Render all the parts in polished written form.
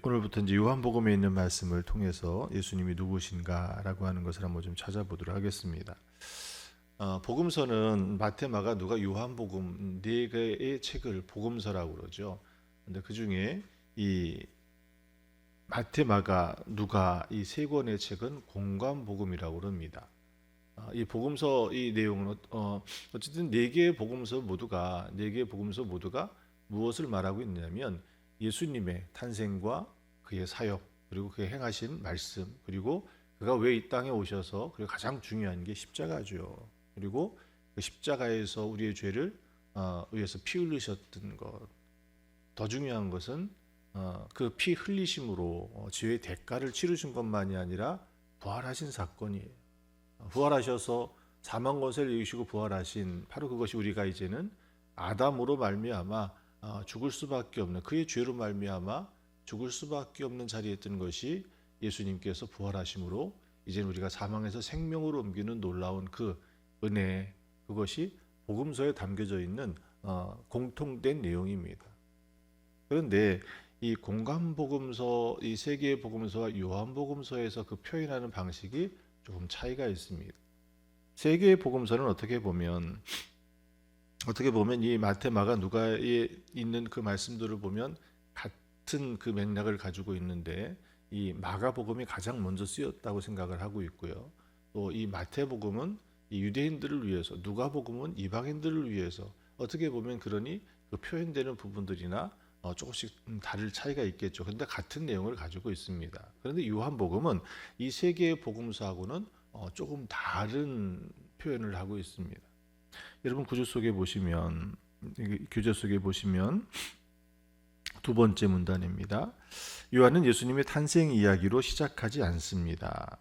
오늘부터 이제 요한복음에 있는 말씀을 통해서 예수님이 누구신가라고 하는 것을 한번 좀 찾아보도록 하겠습니다. 복음서는 마태, 마가, 누가, 요한복음 네 개의 책을 복음서라고 그러죠. 근데 그 중에 이 마태, 마가, 누가 이 세 권의 책은 공관복음이라고 그럽니다. 이 복음서 이 내용은 어쨌든 네 개의 복음서 모두가 무엇을 말하고 있냐면 예수님의 탄생과 그의 사역, 그리고 그의 행하신 말씀, 그리고 그가 왜 이 땅에 오셔서, 그리고 가장 중요한 게 십자가죠. 그리고 그 십자가에서 우리의 죄를 위해서 피 흘리셨던 것. 더 중요한 것은 그 피 흘리심으로 죄의 대가를 치르신 것만이 아니라 부활하신 사건이에요. 부활하셔서 사망 권세를 이기시고 부활하신 바로 그것이 우리가 이제는 아담으로 말미암아 죽을 수밖에 없는, 그의 죄로 말미암아 죽을 수밖에 없는 자리에 있던 것이 예수님께서 부활하심으로 이제는 우리가 사망에서 생명으로 옮기는 놀라운 그 은혜, 그것이 복음서에 담겨져 있는 공통된 내용입니다. 그런데 이 공관복음서, 이 세 개의 복음서와 요한복음서에서 그 표현하는 방식이 조금 차이가 있습니다. 세 개의 복음서는 어떻게 보면 이 마태, 마가, 누가에 있는 그 말씀들을 보면 같은 그 맥락을 가지고 있는데, 이 마가복음이 가장 먼저 쓰였다고 생각을 하고 있고요. 또 이 마태복음은 이 유대인들을 위해서, 누가복음은 이방인들을 위해서, 어떻게 보면 그러니 그 표현되는 부분들이나 조금씩 다를 차이가 있겠죠. 그런데 같은 내용을 가지고 있습니다. 그런데 요한복음은 이 세 개의 복음서하고는 조금 다른 표현을 하고 있습니다. 여러분 구조 속에 보시면, 교재 속에 보시면 두 번째 문단입니다. 요한은 예수님의 탄생 이야기로 시작하지 않습니다.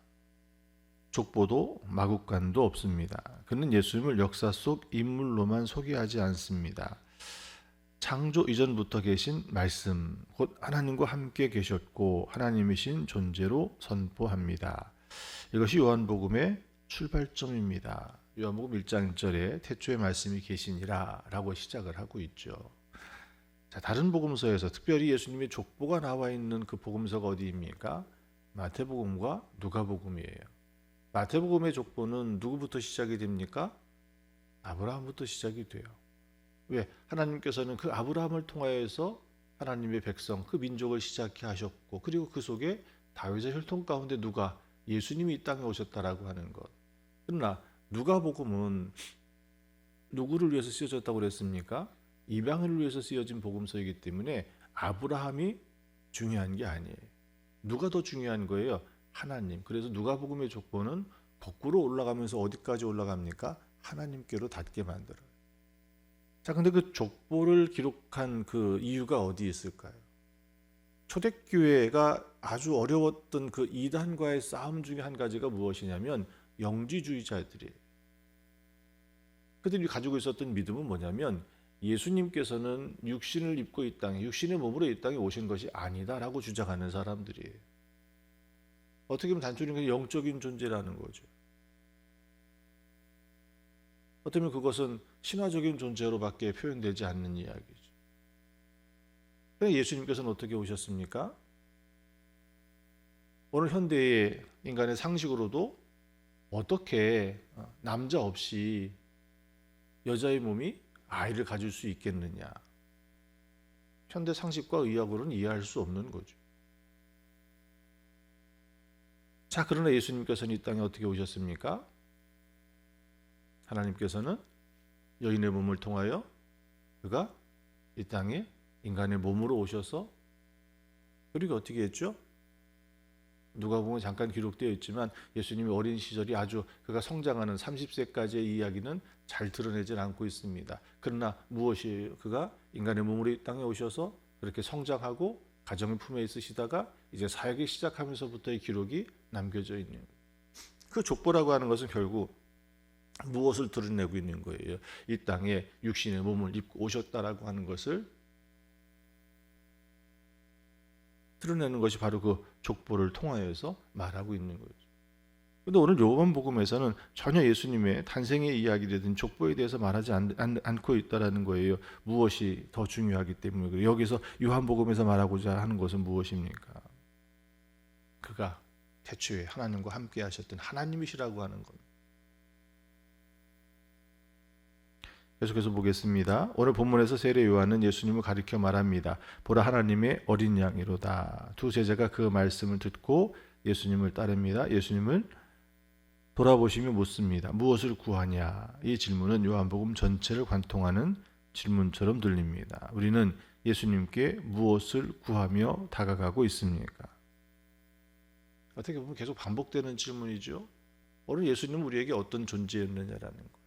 족보도 마국간도 없습니다. 그는 예수님을 역사 속 인물로만 소개하지 않습니다. 창조 이전부터 계신 말씀, 곧 하나님과 함께 계셨고 하나님이신 존재로 선포합니다. 이것이 요한복음의 출발점입니다. 요한복음 1장 1절에 태초에 말씀이 계시니라 라고 시작을 하고 있죠. 자, 다른 복음서에서 특별히 예수님의 족보가 나와 있는 그 복음서가 어디입니까? 마태복음과 누가복음이에요. 마태복음의 족보는 누구부터 시작이 됩니까? 아브라함부터 시작이 돼요. 왜? 하나님께서는 그 아브라함을 통하여서 하나님의 백성, 그 민족을 시작해 하셨고, 그리고 그 속에 다윗의 혈통 가운데 누가, 예수님이 이 땅에 오셨다라고 하는 것. 그러나 누가복음은 누구를 위해서 쓰여졌다고 그랬습니까? 이방인을 위해서 쓰여진 복음서이기 때문에 아브라함이 중요한 게 아니에요. 누가 더 중요한 거예요? 하나님. 그래서 누가복음의 족보는 거꾸로 올라가면서 어디까지 올라갑니까? 하나님께로 닿게 만들어요. 자, 근데 그 족보를 기록한 그 이유가 어디 있을까요? 초대교회가 아주 어려웠던 그 이단과의 싸움 중에 한 가지가 무엇이냐면 영지주의자들이에요. 그들이 가지고 있었던 믿음은 뭐냐면 예수님께서는 육신을 입고 이 땅에, 육신의 몸으로 이 땅에 오신 것이 아니다라고 주장하는 사람들이에요. 어떻게 보면 단순히 영적인 존재라는 거죠. 어떻게 보면 그것은 신화적인 존재로밖에 표현되지 않는 이야기죠. 예수님께서는 어떻게 오셨습니까? 오늘 현대의 인간의 상식으로도 어떻게 남자 없이 여자의 몸이 아이를 가질 수 있겠느냐. 현대 상식과 의학으로는 이해할 수 없는 거죠. 자, 그러나 예수님께서는 이 땅에 어떻게 오셨습니까? 하나님께서는 여인의 몸을 통하여 그가 이 땅에 인간의 몸으로 오셔서, 그리고 어떻게 했죠? 누가복음에 잠깐 기록되어 있지만 예수님의 어린 시절이 아주 그가 성장하는 30세까지의 이야기는 잘 드러내질 않고 있습니다. 그러나 무엇이, 그가 인간의 몸으로 이 땅에 오셔서 그렇게 성장하고 가정의 품에 있으시다가 이제 사역이 시작하면서부터의 기록이 남겨져 있는, 그 족보라고 하는 것은 결국 무엇을 드러내고 있는 거예요? 이 땅에 육신의 몸을 입고 오셨다라고 하는 것을 드러내는 것이 바로 그 족보를 통하여서 말하고 있는 거죠. 근데 오늘 요한복음에서는 전혀 예수님의 탄생의 이야기라든 족보에 대해서 말하지 않고 있다라는 거예요. 무엇이 더 중요하기 때문에. 여기서 요한복음에서 말하고자 하는 것은 무엇입니까? 그가 태초에 하나님과 함께 하셨던 하나님이시라고 하는 겁니다. 계속해서 보겠습니다. 오늘 본문에서 세례 요한은 예수님을 가리켜 말합니다. 보라, 하나님의 어린 양이로다. 두 제자가 그 말씀을 듣고 예수님을 따릅니다. 예수님을 돌아보시며 묻습니다. 무엇을 구하냐? 이 질문은 요한복음 전체를 관통하는 질문처럼 들립니다. 우리는 예수님께 무엇을 구하며 다가가고 있습니까? 어떻게 보면 계속 반복되는 질문이죠. 오늘 예수님은 우리에게 어떤 존재였느냐라는 거.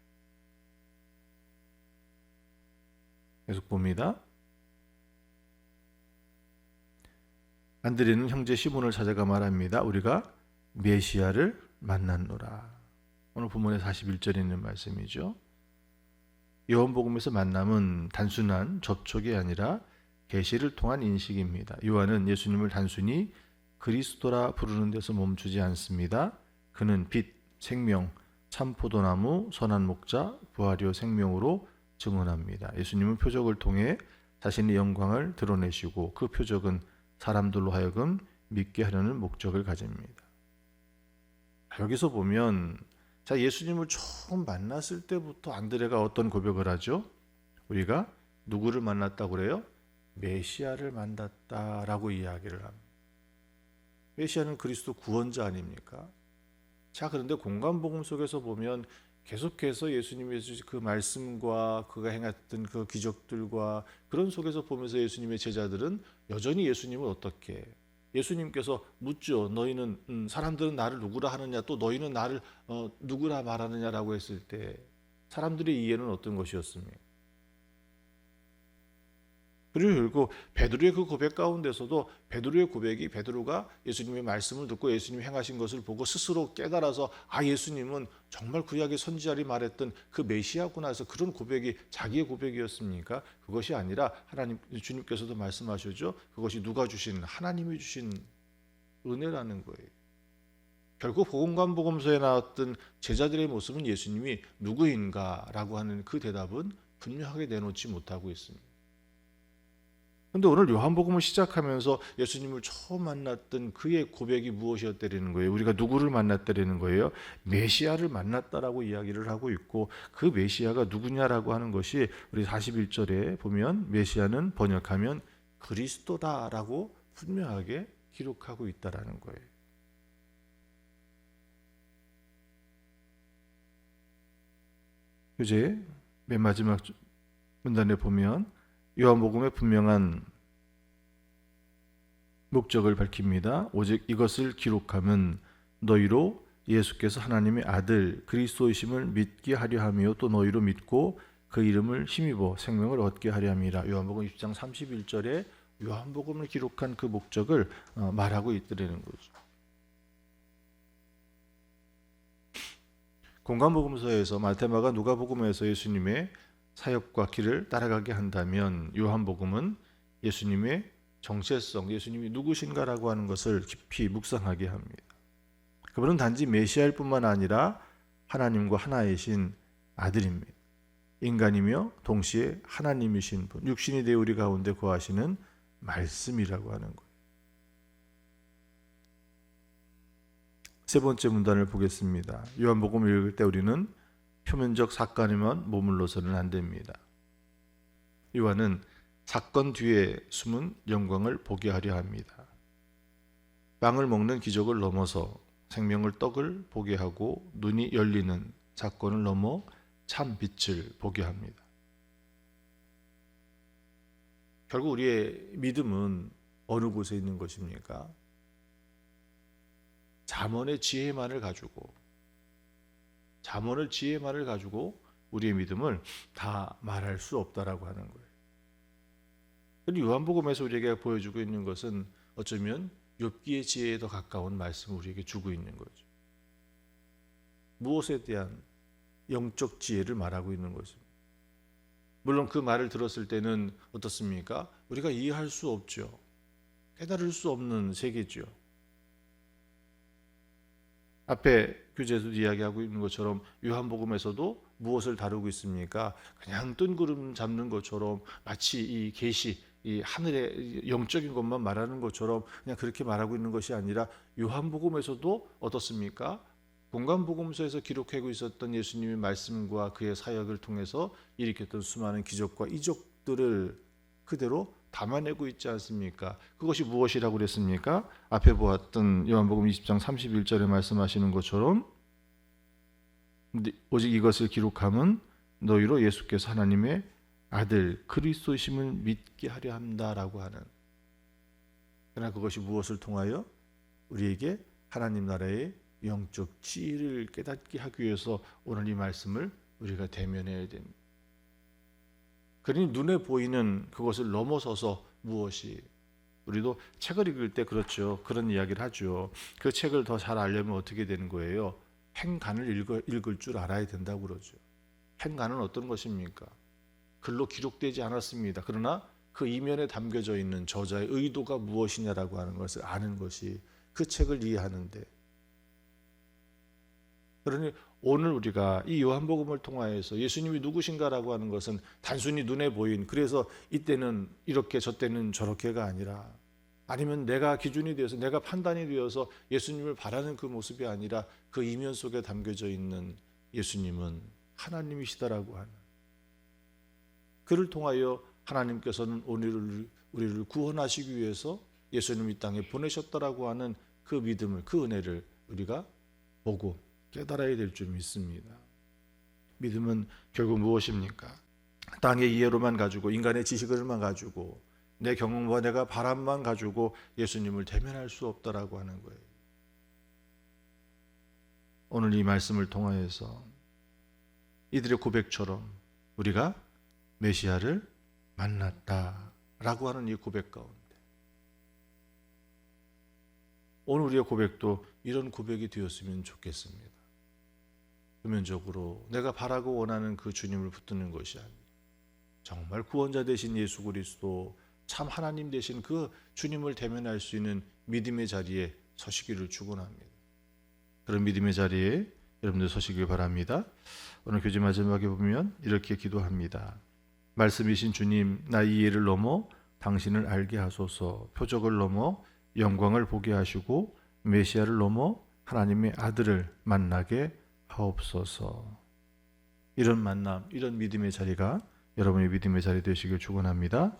계속 봅니다. 안드레는 형제 시몬을 찾아가 말합니다. 우리가 메시아를 만났노라. 오늘 본문의 41절에 있는 말씀이죠. 요한복음에서 만남은 단순한 접촉이 아니라 계시를 통한 인식입니다. 요한은 예수님을 단순히 그리스도라 부르는 데서 멈추지 않습니다. 그는 빛, 생명, 참 포도나무, 선한 목자, 부활이요 생명으로 증언합니다. 예수님은 표적을 통해 자신의 영광을 드러내시고 그 표적은 사람들로 하여금 믿게 하려는 목적을 가집니다. 여기서 보면 예수님을 처음 만났을 때부터 안드레가 어떤 고백을 하죠? 우리가 누구를 만났다고 그래요? 메시아를 만났다라고 이야기를 합니다. 메시아는 그리스도 구원자 아닙니까? 그런데 공관복음 속에서 보면 계속해서 예수님의 그 말씀과 그가 행했던 그 기적들과 그런 속에서 보면서 예수님의 제자들은 여전히 예수님을 어떻게 예수님께서 묻죠. 너희는 사람들은 나를 누구라 하느냐, 또 너희는 나를 누구라 말하느냐라고 했을 때 사람들의 이해는 어떤 것이었습니까? 그리고 결국 베드로의 그 고백 가운데서도 베드로의 고백이 베드로가 예수님의 말씀을 듣고 예수님이 행하신 것을 보고 스스로 깨달아서 예수님은 정말 구약의 선지자들이 말했던 그 메시아구나 해서 그런 고백이 자기의 고백이었습니까? 그것이 아니라 하나님 주님께서도 말씀하셨죠. 그것이 누가 주신 하나님이 주신 은혜라는 거예요. 결국 복음관복음서에 나왔던 제자들의 모습은 예수님이 누구인가라고 하는 그 대답은 분명하게 내놓지 못하고 있습니다. 그런데 오늘 요한복음을 시작하면서 예수님을 처음 만났던 그의 고백이 무엇이었다는 거예요? 우리가 누구를 만났다는 거예요? 메시아를 만났다라고 이야기를 하고 있고 그 메시아가 누구냐라고 하는 것이 우리 41절에 보면 메시아는 번역하면 그리스도다라고 분명하게 기록하고 있다라는 거예요. 이제 맨 마지막 문단에 보면 요한복음의 분명한 목적을 밝힙니다. 오직 이것을 기록하면 너희로 예수께서 하나님의 아들 그리스도이심을 믿게 하려 함이요 또 너희로 믿고 그 이름을 힘입어 생명을 얻게 하려 함이라. 요한복음 20장 31절에 요한복음을 기록한 그 목적을 말하고 있더라는 거죠. 공관복음서에서 마태마가 누가복음에서 예수님의 사역과 길을 따라가게 한다면 요한복음은 예수님의 정체성, 예수님이 누구신가라고 하는 것을 깊이 묵상하게 합니다. 그분은 단지 메시아일 뿐만 아니라 하나님과 하나이신 아들입니다. 인간이며 동시에 하나님이신 분, 육신이 되어 우리 가운데 거하시는 말씀이라고 하는 거예요. 세 번째 문단을 보겠습니다. 요한복음을 읽을 때 우리는 표면적 사건에만 머물러서는 안 됩니다. 요한은 사건 뒤에 숨은 영광을 보게 하려 합니다. 빵을 먹는 기적을 넘어서 생명을 떡을 보게 하고 눈이 열리는 사건을 넘어 참 빛을 보게 합니다. 결국 우리의 믿음은 어느 곳에 있는 것입니까? 잠언의 지혜만을 가지고 우리의 믿음을 다 말할 수 없다라고 하는 거예요. 그런데 요한복음에서 우리에게 보여주고 있는 것은 어쩌면 욥기의 지혜에 더 가까운 말씀을 우리에게 주고 있는 거죠. 무엇에 대한 영적 지혜를 말하고 있는 것입니다. 물론 그 말을 들었을 때는 어떻습니까? 우리가 이해할 수 없죠. 깨달을 수 없는 세계죠. 앞에 교재에서도 이야기하고 있는 것처럼 요한복음에서도 무엇을 다루고 있습니까? 그냥 뜬구름 잡는 것처럼 마치 이 계시, 이 하늘의 영적인 것만 말하는 것처럼 그냥 그렇게 말하고 있는 것이 아니라 요한복음에서도 어떻습니까? 공관복음서에서 기록하고 있었던 예수님의 말씀과 그의 사역을 통해서 일으켰던 수많은 기적과 이적들을 그대로 담아내고 있지 않습니까? 그것이 무엇이라고 그랬습니까? 앞에 보았던 요한복음 20장 31절에 말씀하시는 것처럼 오직 이것을 기록함은 너희로 예수께서 하나님의 아들 그리스도심을 믿게 하려 한다라고 하는, 그러나 그것이 무엇을 통하여? 우리에게 하나님 나라의 영적 지혜를 깨닫게 하기 위해서 오늘 이 말씀을 우리가 대면해야 됩니다. 그러니 눈에 보이는 그것을 넘어서서 무엇이, 우리도 책을 읽을 때 그렇죠. 그런 이야기를 하죠. 그 책을 더 잘 알려면 어떻게 되는 거예요? 행간을 읽을 줄 알아야 된다고 그러죠. 행간은 어떤 것입니까? 글로 기록되지 않았습니다. 그러나 그 이면에 담겨져 있는 저자의 의도가 무엇이냐라고 하는 것을 아는 것이 그 책을 이해하는데, 그러니 오늘 우리가 이 요한복음을 통하여서 예수님이 누구신가라고 하는 것은 단순히 눈에 보인, 그래서 이때는 이렇게 저때는 저렇게가 아니라, 아니면 내가 기준이 되어서 내가 판단이 되어서 예수님을 바라는 그 모습이 아니라 그 이면 속에 담겨져 있는 예수님은 하나님이시다라고 하는, 그를 통하여 하나님께서는 우리를 구원하시기 위해서 예수님을 이 땅에 보내셨다라고 하는 그 믿음을, 그 은혜를 우리가 보고 깨달아야 될 줄 믿습니다. 믿음은 결국 무엇입니까? 땅의 이해로만 가지고, 인간의 지식을만 가지고, 내 경험과 내가 바람만 가지고 예수님을 대면할 수 없다라고 하는 거예요. 오늘 이 말씀을 통하여서 이들의 고백처럼 우리가 메시아를 만났다라고 하는 이 고백 가운데, 오늘 우리의 고백도 이런 고백이 되었으면 좋겠습니다. 표면적으로 내가 바라고 원하는 그 주님을 붙드는 것이 아니라 정말 구원자 되신 예수 그리스도, 참 하나님 되신 그 주님을 대면할 수 있는 믿음의 자리에 서시기를 축원합니다. 그런 믿음의 자리에 여러분들 서시길 바랍니다. 오늘 교제 마지막에 보면 이렇게 기도합니다. 말씀이신 주님, 나 이해를 넘어 당신을 알게 하소서. 표적을 넘어 영광을 보게 하시고 메시아를 넘어 하나님의 아들을 만나게 하옵소서. 이런 만남, 이런 믿음의 자리가 여러분의 믿음의 자리 되시길 축원합니다.